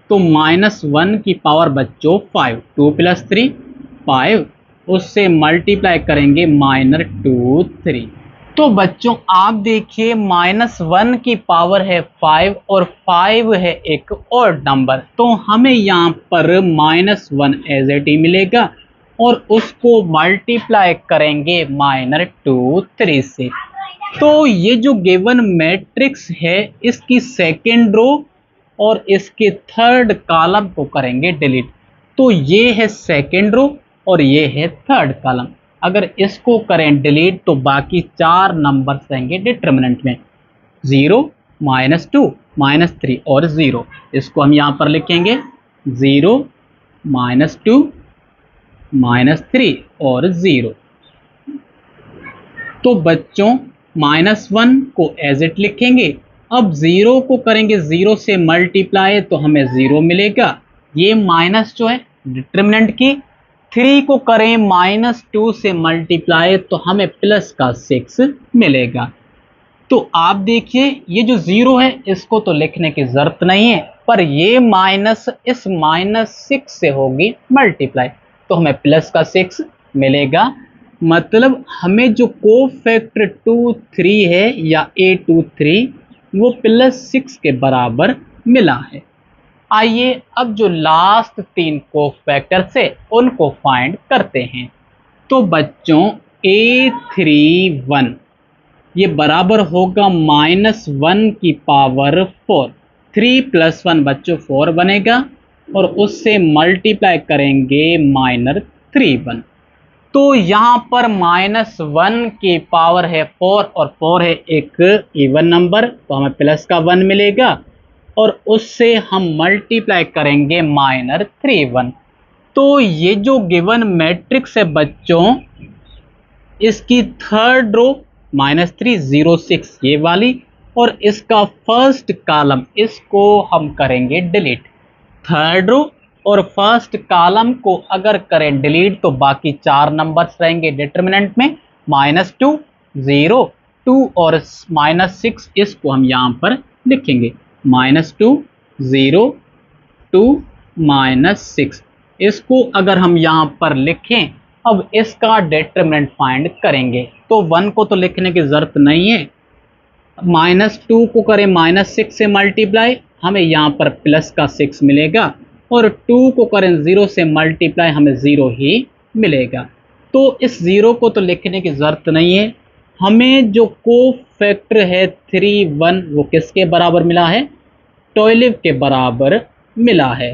तो -1 की पावर बच्चों 5, 2 + 3 5, उससे मल्टीप्लाई करेंगे -2 3। तो बच्चों आप देखिए -1 की पावर है 5 और 5 है एक और नंबर, तो हमें यहाँ पर -1 एज इट ही मिलेगा और उसको मल्टीप्लाई करेंगे -2 3 से। तो ये जो गिवन मैट्रिक्स है इसकी सेकेंड रो और इसके थर्ड कॉलम को करेंगे डिलीट, तो ये है सेकेंड रो और ये है थर्ड कॉलम। अगर इसको करें डिलीट तो बाकी 4 नंबर्स रहेंगे डिटर्मिनेंट में, 0, -2, -3 और 0। इसको हम यहां पर लिखेंगे 0, -2, -3 और 0। तो बच्चों -1 को एज इट लिखेंगे। अब 0 को करेंगे 0 से मल्टीप्लाई तो हमें 0 मिलेगा, ये माइनस जो है डिटर्मिनेंट की। 3 को करें -2 से मल्टीप्लाई तो हमें प्लस का 6 मिलेगा। तो आप देखिए ये जो 0 है इसको तो लिखने की जरूरत नहीं है, पर ये माइनस इस -6 से होगी मल्टीप्लाई तो हमें प्लस का 6 मिलेगा। मतलब हमें जो कोफैक्टर 2, 3 है या A23 वो +6 के बराबर मिला है। आइए अब जो लास्ट 3 कोफैक्टर से उनको फाइंड करते हैं। तो बच्चों A31 ये बराबर होगा -1 की पावर 4। 3 + 1 बच्चों 4 बनेगा और उससे मल्टीप्लाई करेंगे -31। तो यहाँ पर -1 की पावर है 4 और 4 है एक इवन नंबर तो हमें प्लस का 1 मिलेगा और उससे हम मल्टीप्लाई करेंगे -31। तो ये जो गिवन मैट्रिक्स है बच्चों इसकी थर्ड रो -3, 0, 6 ये वाली और इसका फर्स्ट कॉलम इसको हम करेंगे डिलीट। थर्ड रो और फर्स्ट कॉलम को अगर करें डिलीट तो बाकी 4 नंबर्स रहेंगे डिटर्मिनेंट में, -2, 0, 2 और -6। इसको हम यहां पर लिखेंगे -2, 0, 2, -6। इसको अगर हम यहां पर लिखें अब इसका डिटर्मिनेंट फाइंड करेंगे तो 1 को तो लिखने की जरूरत नहीं है, -2 को करें -6 से मल्टीप्लाई हमें यहाँ पर प्लस का 6 मिलेगा और 2 को करें 0 से मल्टीप्लाई हमें 0 ही मिलेगा। तो इस 0 को तो लिखने की जरूरत नहीं है। हमें जो कोफैक्टर है 31 वो किसके बराबर मिला है, 12 के बराबर मिला है।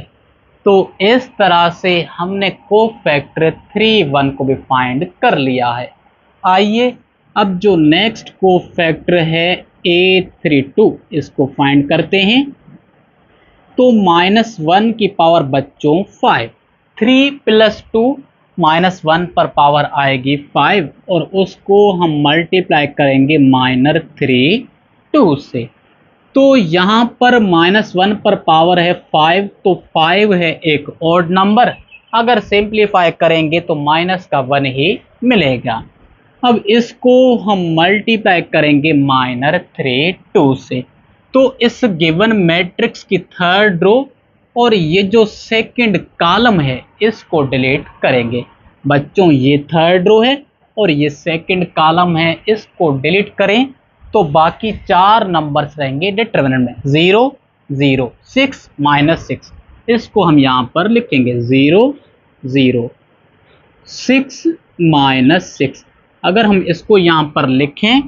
तो इस तरह से हमने कोफैक्टर 31 को भी फाइंड कर लिया है। आइए अब जो नेक्स्ट कोफैक्टर है A32 इसको फाइंड करते हैं। तो -1 की पावर बच्चों 5, 3 + 2 -1 पर पावर आएगी 5 और उसको हम मल्टीप्लाई करेंगे -3, 2 से। तो यहाँ पर -1 पर पावर है 5 तो 5 है एक ऑड नंबर, अगर सिंप्लीफाई करेंगे तो माइनस का 1 ही मिलेगा। अब इसको हम मल्टीप्लाई करेंगे -3, 2 से। तो इस गिवन मैट्रिक्स की थर्ड रो और ये जो सेकंड कॉलम है इसको डिलीट करेंगे। बच्चों ये थर्ड रो है और ये सेकंड कॉलम है, इसको डिलीट करें तो बाकी 4 नंबर्स रहेंगे डिटर्मिनेंट में, 0, 0, 6, -6। इसको हम यहां पर लिखेंगे 0, 0, 6, -6। अगर हम इसको यहां पर लिखें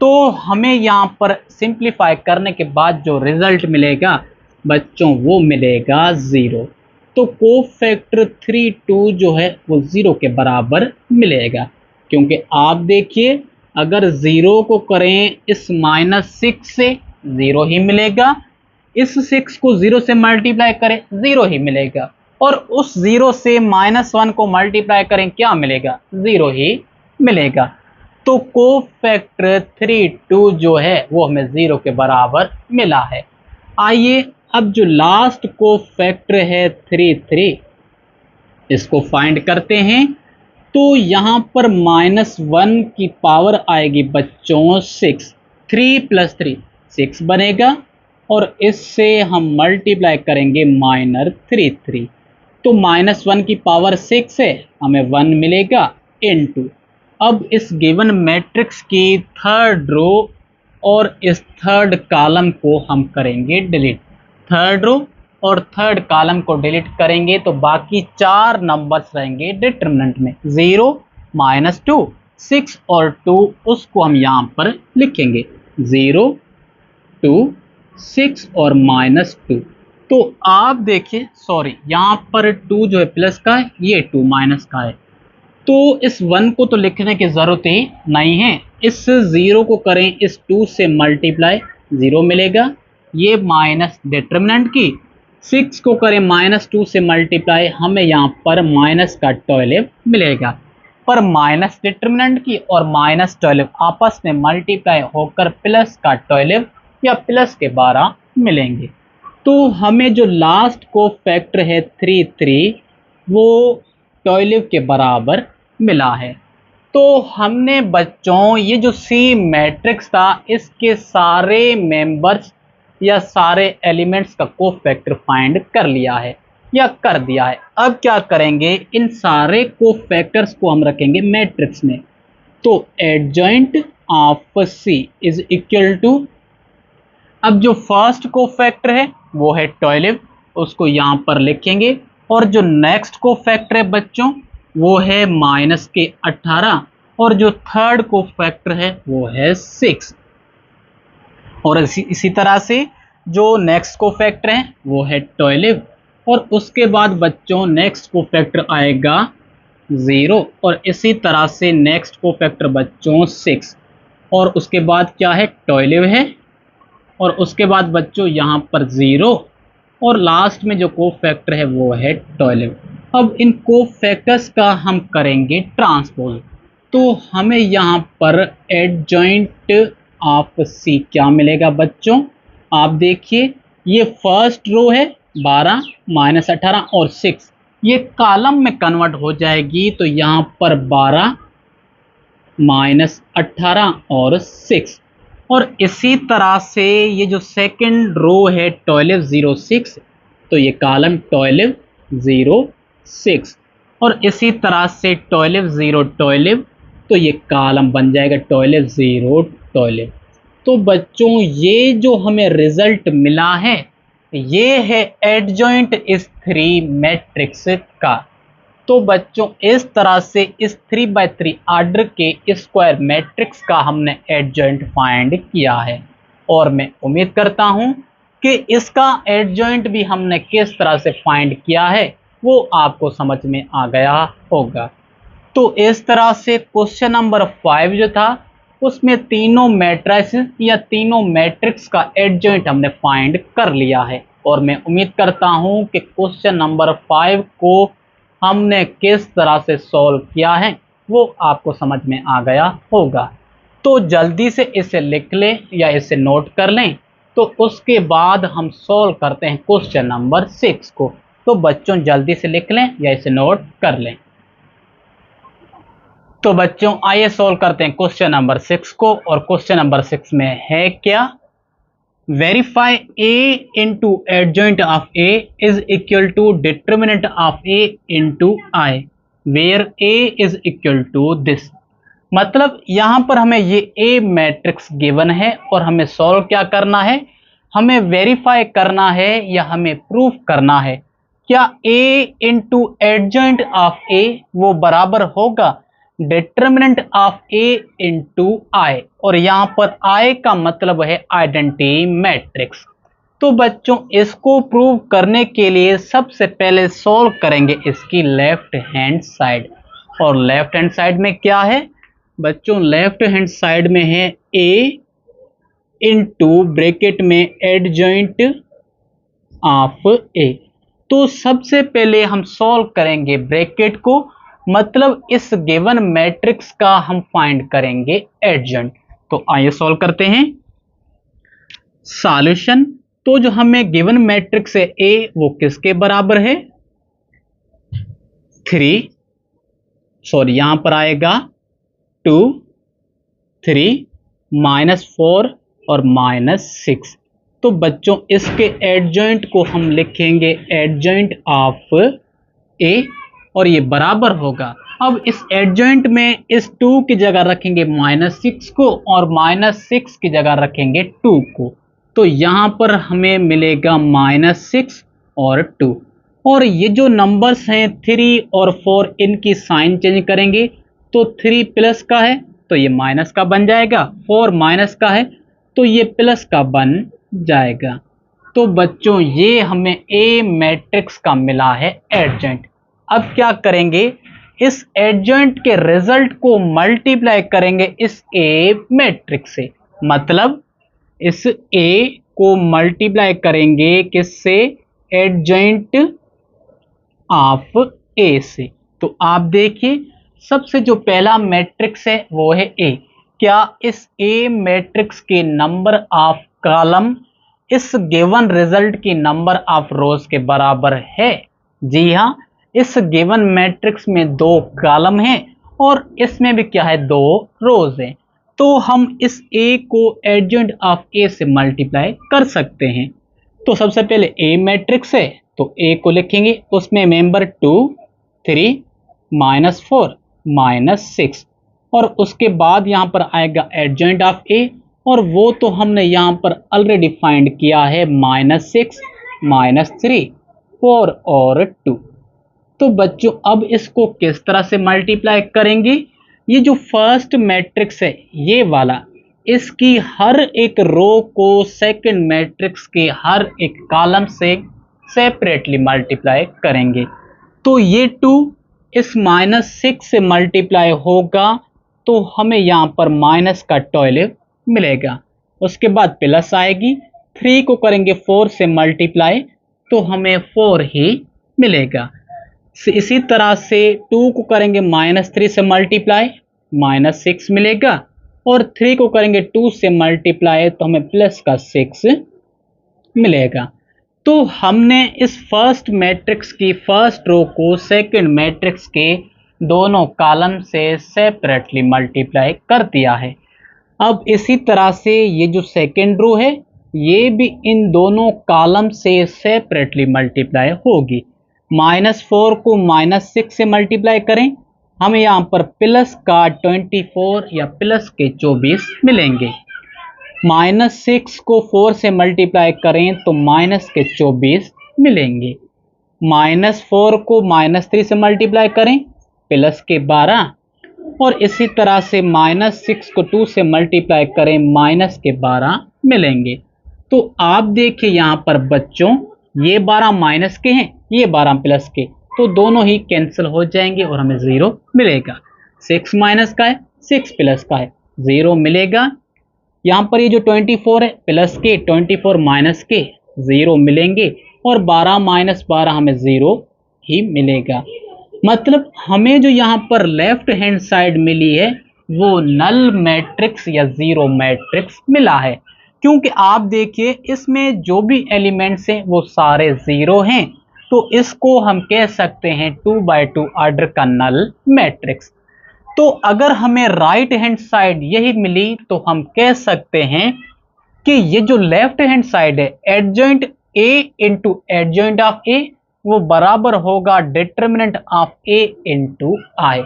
तो हमें यहां पर सिंप्लीफाई करने के बाद जो रिजल्ट मिलेगा बच्चों वो मिलेगा 0। तो कोफैक्टर 32 जो है वो 0 के बराबर मिलेगा, क्योंकि आप देखिए अगर 0 को करें इस -6 से 0 ही मिलेगा, इस 6 को 0 से मल्टीप्लाई करें 0 ही मिलेगा और उस 0 से -1 को मल्टीप्लाई करें क्या मिलेगा, 0 ही मिलेगा। तो कोफैक्टर 32 जो है वो हमें 0 के बराबर मिला है। आइए अब जो लास्ट कोफैक्टर है 33 इसको फाइंड करते हैं। तो यहां पर -1 की पावर आएगी बच्चों 6, 3 + 3 6 बनेगा और इससे हम मल्टीप्लाई करेंगे -3। तो -1 की पावर 6 है हमें 1 मिलेगा इनटू। अब इस गिवन मैट्रिक्स की थर्ड रो और इस थर्ड कॉलम को हम करेंगे डिलीट। थर्ड रो और थर्ड कॉलम को डिलीट करेंगे तो बाकी 4 नंबर्स रहेंगे डिटर्मिनेंट में, 0, -2, 6 और 2। उसको हम यहां पर लिखेंगे 0, 2, 6 और -2। तो आप देखिए, सॉरी यहाँ पर 2 जो है प्लस का है, ये 2 माइनस का है। तो इस 1 को तो लिखने की जरूरत ही नहीं है। इस 0 को करें इस 2 से मल्टीप्लाई, 0 मिलेगा। ये माइनस डिटरमिनेंट की 6 को करें -2 से मल्टीप्लाई, हमें यहाँ पर माइनस का 12 मिलेगा। पर माइनस डिटरमिनेंट की और -12 आपस में मल्टीप्लाई होकर प्लस का 12 या प्लस के 12 मिलेंगे। तो हमें जो लास्ट को फैक्टर है 3 वो 12 के बराबर मिला है। तो हमने बच्चों ये जो सी मैट्रिक्स था इसके सारे मेंबर्स या सारे एलिमेंट्स का कोफैक्टर फाइंड कर लिया है या कर दिया है। अब क्या करेंगे, इन सारे कोफैक्टर्स को हम रखेंगे मैट्रिक्स में। तो adjoint of C is equal to, अब जो फर्स्ट कोफैक्टर है वो है 12, उसको यहां पर लिखेंगे। और जो नेक्स्ट कोफैक्टर है बच्चों वो है माइनस के 18, और जो थर्ड कोफैक्टर है वो है 6। और इसी तरह से जो नेक्स्ट कोफैक्टर है वो है 12, और उसके बाद बच्चों नेक्स्ट कोफैक्टर आएगा 0, और इसी तरह से नेक्स्ट कोफैक्टर बच्चों 6, और उसके बाद क्या है 12 है, और उसके बाद बच्चों यहाँ पर 0, और लास्ट में जो कोफैक्टर है वो है 12। अब इन कोफैक्टर्स का हम करेंगे ट्रांसपोज। तो हमें यहाँ पर एडजॉइंट ऑफ सी क्या मिलेगा बच्चों, आप देखिए ये फर्स्ट रो है 12 -18 और 6, ये कॉलम में कन्वर्ट हो जाएगी। तो यहाँ पर 12 -18 और 6, और इसी तरह से ये जो सेकंड रो है 12 0 6, तो ये कॉलम 12 0 6, और इसी तरह से 12 0 12, तो ये कॉलम बन जाएगा 12 0 12। तो बच्चों ये जो हमें रिजल्ट मिला है ये है एडजॉइंट इस 3 मैट्रिक्स का। तो बच्चों इस तरह से इस 3x3 आर्डर के स्क्वायर मैट्रिक्स का हमने एडजॉइंट फाइंड किया है, और मैं उम्मीद करता हूं कि इसका एडजॉइंट भी हमने किस तरह से फाइंड किया है वो आपको समझ में आ गया होगा। तो इस तरह से क्वेश्चन नंबर 5 जो था उसमें तीनों मैट्रिसेस या तीनों मैट्रिक्स का एडजॉइंट हमने फाइंड कर लिया है, और मैं उम्मीद करता हूं कि क्वेश्चन नंबर 5 को हमने किस तरह से सॉल्व किया है वो आपको समझ में आ गया होगा। तो जल्दी से इसे लिख लें या इसे नोट कर लें, तो उसके बाद हम सॉल्व करते हैं क्वेश्चन नंबर 6 को। तो बच्चों जल्दी से लिख लें या इसे नोट कर लें। तो बच्चों आइए सॉल्व करते हैं क्वेश्चन नंबर 6 को, और क्वेश्चन नंबर 6 में है क्या, verify a into adjoint of a is equal to determinant of a into i where a is equal to this. मतलब यहां पर हमें ये a मैट्रिक्स गिवन है और हमें सॉल्व क्या करना है, हमें वेरीफाई करना है या हमें प्रूफ करना है क्या a into adjoint of a वो बराबर होगा डिटर्मिनेंट ऑफ a इंटू आई, और यहां पर i का मतलब है आइडेंटिटी मैट्रिक्स। तो बच्चों इसको प्रूव करने के लिए सबसे पहले सॉल्व करेंगे इसकी लेफ्ट हैंड साइड, और लेफ्ट हैंड साइड में क्या है बच्चों, लेफ्ट हैंड साइड में है a इंटू ब्रैकेट में एडजॉइंट ऑफ a। तो सबसे पहले हम सॉल्व करेंगे ब्रैकेट को, मतलब इस गिवन मैट्रिक्स का हम फाइंड करेंगे एडजॉइंट। तो आइए सॉल्व करते हैं सॉल्यूशन। तो जो हमें गिवन मैट्रिक्स है ए वो किसके बराबर है 3, सॉरी यहां पर आएगा 2 3 -4 और -6। तो बच्चों इसके एडजॉइंट को हम लिखेंगे एडजॉइंट ऑफ ए, और ये बराबर होगा। अब इस एडजॉइंट में इस 2 की जगह रखेंगे -6 को, और -6 की जगह रखेंगे 2 को। तो यहां पर हमें मिलेगा -6 और 2, और ये जो नंबर्स हैं 3 और 4 इनकी साइन चेंज करेंगे। तो 3 प्लस का है तो ये माइनस का बन जाएगा, 4 माइनस का है तो ये प्लस का बन जाएगा। तो बच्चों ये हमें ए मैट्रिक्स का मिला है एडजॉइंट। अब क्या करेंगे, इस एडजॉइंट के रिजल्ट को मल्टीप्लाई करेंगे इस ए मैट्रिक्स से, मतलब इस ए को मल्टीप्लाई करेंगे किससे, एडजॉइंट ऑफ ए से। तो आप देखिए सबसे जो पहला मैट्रिक्स है वो है ए। क्या इस ए मैट्रिक्स के नंबर ऑफ कॉलम इस गिवन रिजल्ट की नंबर ऑफ रोज के बराबर है? जी हाँ, इस गिवन मैट्रिक्स में 2 कॉलम हैं और इसमें भी क्या है, 2 रोज हैं। तो हम इस ए को एडजॉइंट ऑफ ए से मल्टीप्लाई कर सकते हैं। तो सबसे पहले ए मैट्रिक्स है तो ए को लिखेंगे, उसमें मेंबर 2 3 -4 -6 और उसके बाद यहाँ पर आएगा एडजॉइंट ऑफ ए और वो तो हमने यहाँ पर ऑलरेडी फाइंड किया है, -6 -3 4 और 2। तो बच्चों अब इसको किस तरह से मल्टीप्लाई करेंगे, ये जो फर्स्ट मैट्रिक्स है ये वाला, इसकी हर एक रो को सेकंड मैट्रिक्स के हर एक कॉलम से सेपरेटली मल्टीप्लाई करेंगे। तो ये 2 इस -6 से मल्टीप्लाई होगा तो हमें यहाँ पर माइनस का 12 मिलेगा। उसके बाद प्लस आएगी, 3 को करेंगे 4 से मल्टीप्लाई तो हमें 4 ही मिलेगा। इसी तरह से 2 को करेंगे -3 से मल्टीप्लाई, -6 मिलेगा और 3 को करेंगे 2 से मल्टीप्लाई तो हमें प्लस का 6 मिलेगा। तो हमने इस फर्स्ट मैट्रिक्स की फर्स्ट रो को सेकंड मैट्रिक्स के दोनों कॉलम से सेपरेटली मल्टीप्लाई कर दिया है। अब इसी तरह से ये जो सेकंड रो है ये भी इन दोनों कॉलम से सेपरेटली मल्टीप्लाई होगी। -4 को -6 से मल्टीप्लाई करें, हमें यहाँ पर प्लस का 24 या प्लस के 24 मिलेंगे। -6 को 4 से मल्टीप्लाई करें तो माइनस के 24 मिलेंगे। -4 को -3 से मल्टीप्लाई करें, प्लस के 12 और इसी तरह से -6 को 2 से मल्टीप्लाई करें, माइनस के 12 मिलेंगे। तो आप देखिए यहाँ पर बच्चों ये 12 माइनस के हैं, ये 12 प्लस के, तो दोनों ही कैंसिल हो जाएंगे और हमें 0 मिलेगा। 6 माइनस का है, 6 प्लस का है, 0 मिलेगा। यहाँ पर ये जो 24 है प्लस के, 24 माइनस के, 0 मिलेंगे और 12 - 12 हमें 0 ही मिलेगा। मतलब हमें जो यहाँ पर लेफ्ट हैंड साइड मिली है वो नल मैट्रिक्स या 0 मैट्रिक्स मिला है, क्योंकि आप देखिए इसमें जो भी एलिमेंट्स हैं वो सारे 0 हैं। तो इसको हम कह सकते हैं 2x2 ऑर्डर का नल मैट्रिक्स। तो अगर हमें राइट हैंड साइड यही मिली तो हम कह सकते हैं कि ये जो लेफ्ट हैंड साइड है adjoint A into adjoint of A वो बराबर होगा determinant of A into I.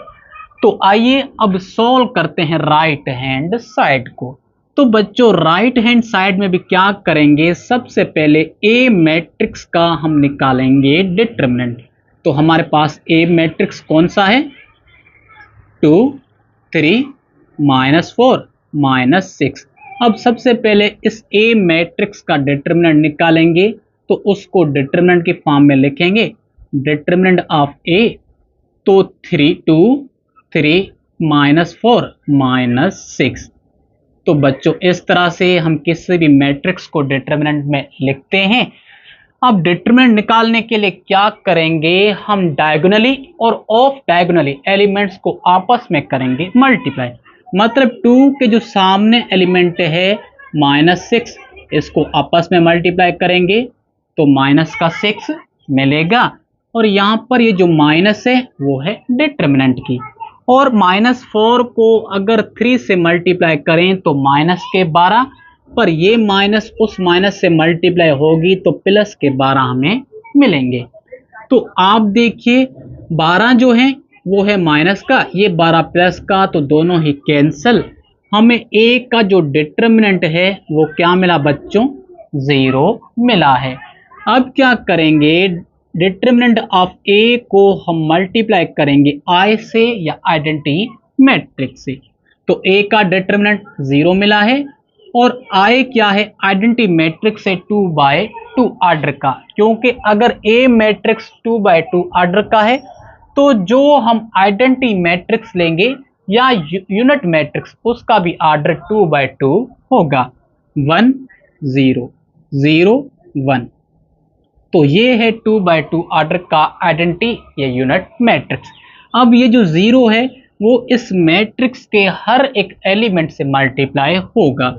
तो आइए अब सॉल्व करते हैं राइट हैंड साइड को। तो बच्चों राइट हैंड साइड में भी क्या करेंगे, सबसे पहले ए मैट्रिक्स का हम निकालेंगे डिटर्मिनेंट। तो हमारे पास ए मैट्रिक्स कौन सा है, 2 3 -4 -6। अब सबसे पहले इस ए मैट्रिक्स का डिटर्मिनेंट निकालेंगे तो उसको डिटर्मिनेंट की फॉर्म में लिखेंगे, डिटर्मिनेंट ऑफ ए तो 2 3 -4 -6। तो बच्चों इस तरह से हम किसी भी मैट्रिक्स को डिटर्मिनेंट में लिखते हैं। अब डिटरमिनेंट निकालने के लिए क्या करेंगे, हम डायगोनली और ऑफ डायगोनली एलिमेंट्स को आपस में करेंगे मल्टीप्लाई। मतलब 2 के जो सामने एलिमेंट है -6, इसको आपस में मल्टीप्लाई करेंगे तो माइनस का 6 मिलेगा और यहाँ पर ये जो माइनस है वो है डिटरमिनेंट की। और -4 को अगर 3 से मल्टीप्लाई करें तो माइनस के 12, पर ये माइनस उस माइनस से मल्टीप्लाई होगी तो प्लस के 12 हमें मिलेंगे। तो आप देखिए 12 जो है वो है माइनस का, ये 12 प्लस का, तो दोनों ही कैंसिल। हमें ए का जो डिटरमिनेंट है वो क्या मिला बच्चों, 0 मिला है। अब क्या करेंगे, डिटरमिनेंट ऑफ ए को हम मल्टीप्लाई करेंगे आई से या आइडेंटिटी मैट्रिक्स से। तो ए का डिटरमिनेंट 0 मिला है और I क्या है, आइडेंटिटी मैट्रिक्स है 2/2 ऑर्डर का, क्योंकि अगर A मैट्रिक्स 2/2 ऑर्डर का है तो जो हम आइडेंटिटी मैट्रिक्स लेंगे या यूनिट मैट्रिक्स उसका भी ऑर्डर 2/2 होगा, 1 0 0 1। तो ये है 2/2 ऑर्डर का आइडेंटिटी या यूनिट मैट्रिक्स। अब ये जो 0 है वो इस मैट्रिक्स के हर एक एलिमेंट से मल्टीप्लाई होगा।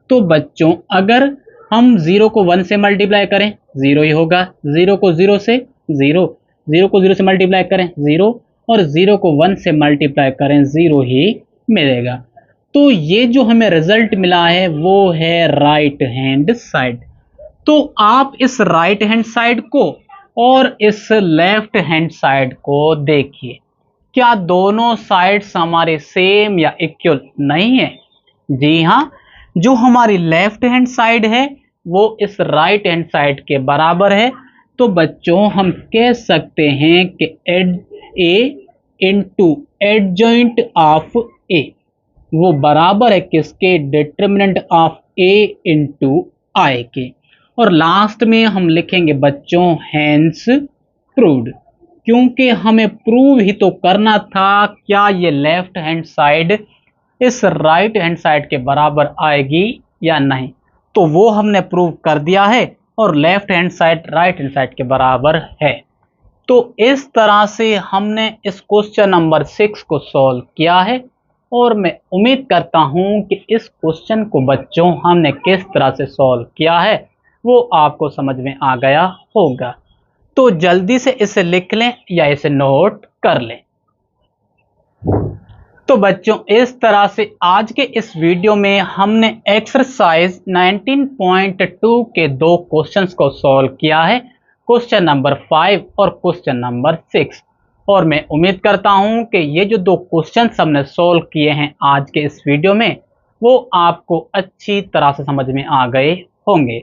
तो बच्चों अगर हम 0 को 1 से मल्टीप्लाई करें 0 ही होगा, 0 को 0 से 0, 0 को 0 से मल्टीप्लाई करें 0, और 0 को 1 से मल्टीप्लाई करें 0 ही मिलेगा। तो ये जो हमें रिजल्ट मिला है वो है राइट हैंड साइड। तो आप इस राइट हैंड साइड को और इस लेफ्ट हैंड साइड को देखिए, क्या दोनों साइड्स हमारे सेम या इक्वल नहीं है? जी हाँ, जो हमारी लेफ्ट हैंड साइड है वो इस राइट हैंड साइड के बराबर है। तो बच्चों हम कह सकते हैं कि ए इंटू एडजॉइंट ऑफ ए वो बराबर है किसके, डिटर्मिनेंट ऑफ ए इंटू आई के। और लास्ट में हम लिखेंगे बच्चों हैंस प्रूव्ड, क्योंकि हमें प्रूव ही तो करना था क्या ये लेफ्ट हैंड साइड इस राइट हैंड साइड के बराबर आएगी या नहीं। तो वो हमने प्रूव कर दिया है और left hand side right hand side के बराबर है। तो इस तरह से हमने इस क्वेश्चन नंबर 6 को सॉल्व किया है और मैं उम्मीद करता हूं कि इस क्वेश्चन को बच्चों हमने किस तरह से सॉल्व किया है वो आपको समझ में आ गया होगा। तो जल्दी से इसे लिख लें या इसे नोट कर लें। तो बच्चों इस तरह से आज के इस वीडियो में हमने एक्सरसाइज 19.2 के दो क्वेश्चंस को सॉल्व किया है, क्वेश्चन नंबर 5 और क्वेश्चन नंबर 6। और मैं उम्मीद करता हूं कि ये जो दो क्वेश्चंस हमने सॉल्व किए हैं आज के इस वीडियो में वो आपको अच्छी तरह से समझ में आ गए होंगे।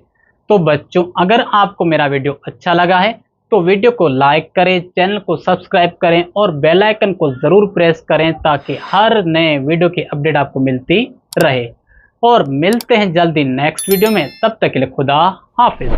तो बच्चों अगर आपको मेरा वीडियो अच्छा लगा है तो वीडियो को लाइक करें, चैनल को सब्सक्राइब करें और बेल आइकन को ज़रूर प्रेस करें ताकि हर नए वीडियो की अपडेट आपको मिलती रहे। और मिलते हैं जल्दी नेक्स्ट वीडियो में, तब तक के लिए खुदा हाफिज़।